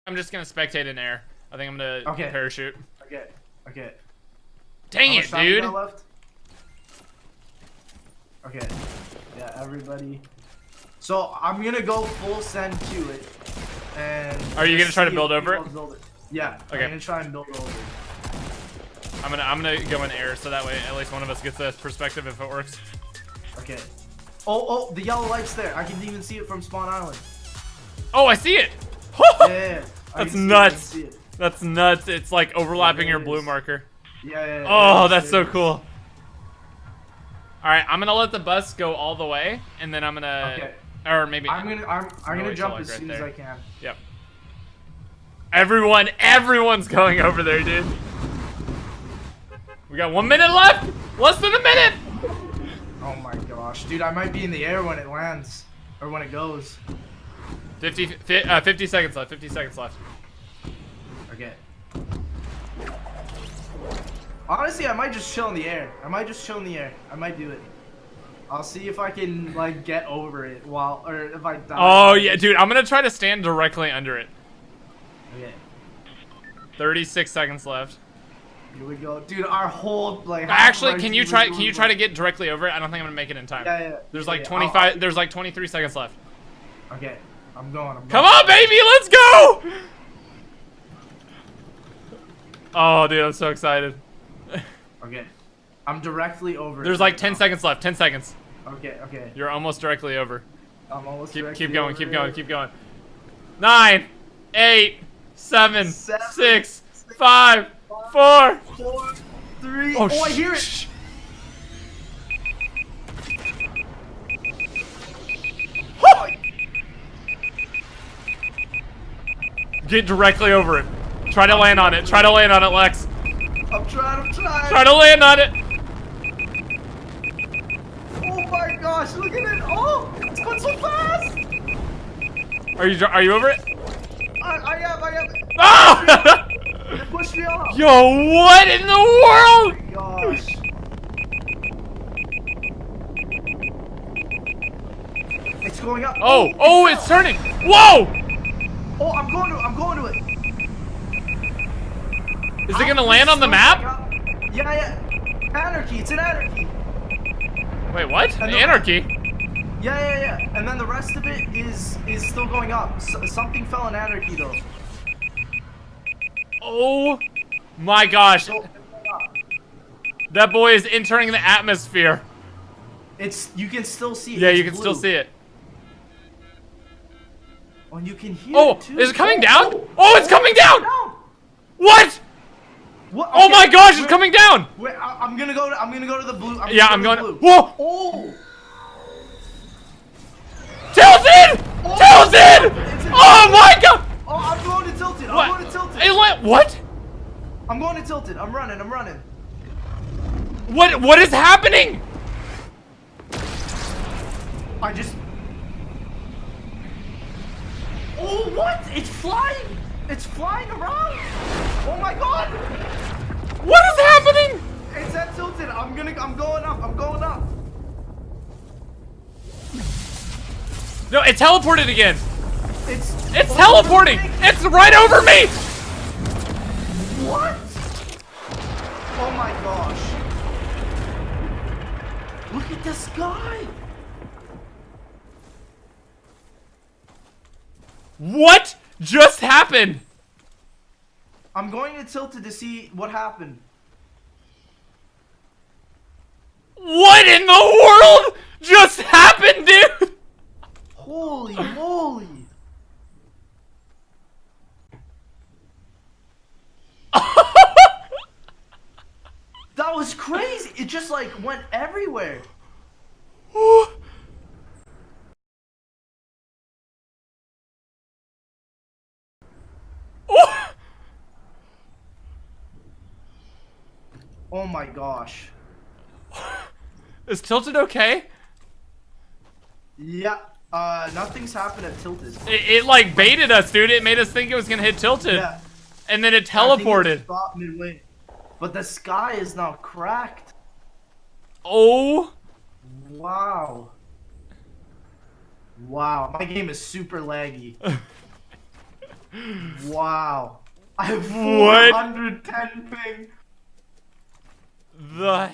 I'm just gonna spectate in air. I think I'm gonna parachute. Okay. Okay. Dang it, dude. Left? Okay. Yeah, everybody. So I'm gonna go full send to it. And are you gonna try to build over it? Yeah. Okay. I'm gonna try and build over it. I'm gonna go in air so that way at least one of us gets the perspective if it works. Okay. Oh, the yellow light's there. I can even see it from Spawn Island. Oh, I see it. Yeah. That's nuts. That's nuts. It's like overlapping your blue marker. Yeah. Oh, that's so cool. All right, I'm gonna let the bus go all the way, and then I'm gonna, or maybe I'm gonna jump as soon as I can. Yep. Everyone's going over there, dude. We got 1 minute left. Less than a minute. Oh my gosh, dude! I might be in the air when it lands, or when it goes. 50 seconds left. 50 seconds left. Okay. Honestly, I might just chill in the air. I might do it. I'll see if I can like get over it or if I die. Oh yeah, dude! I'm gonna try to stand directly under it. Okay. 36 seconds left. Here we go, dude. Our whole Actually, can you try to get directly over it? I don't think I'm gonna make it in time. Yeah. There's like 25. There's like 23 seconds left. Okay. I'm going. Come on, baby, let's go! Oh, dude, I'm so excited. Okay. I'm directly over. There's like 10 seconds left. 10 seconds. Okay. You're almost directly over. I'm almost keep going. 9, 8, 7, 6, 5, 4, 3. Oh, I hear it. Get directly over it. Try to land on it. Try to land on it, Lex. I'm trying. Try to land on it. Oh my gosh, look at it. Oh, it's going so fast. Are you over it? I am. Ah! It pushed me off. Yo, what in the world? Oh my gosh. It's going up. Oh, it's turning. Whoa! Oh, I'm going to it. Is it gonna land on the map? Yeah. Anarchy. It's an anarchy. Wait, what? Anarchy? Yeah. And then the rest of it is still going up. Something fell in anarchy though. Oh my gosh. That boy is entering the atmosphere. You can still see it. Yeah, you can still see it. Oh, and you can hear it too. Is it coming down? Oh, it's coming down! What? What? Oh my gosh, it's coming down! Wait, I'm gonna go to the blue. I'm going. Blue. Whoa! Oh! Tilted! Tilted! Oh my god! Oh, I'm going to tilted. What? I'm going to tilted. Hey, what? I'm going to tilted. I'm running. What is happening? Oh, what? It's flying! It's flying around! Oh my god! What is happening? It's at tilted. I'm going up. No, it teleported again. It's teleporting! It's right over me! What? Oh my gosh. Look at the sky! What just happened? I'm going to tilted to see what happened. What in the world just happened, dude? Holy moly. That was crazy. It just like went everywhere. Oh my gosh. Is Tilted okay? Yeah. Nothing's happened at Tilted. It like baited us, dude. It made us think it was gonna hit Tilted. Yeah. And then it teleported. I think it stopped midway. But the sky is now cracked. Oh. Wow. Wow. My game is super laggy. Wow. I have What? 410 ping. The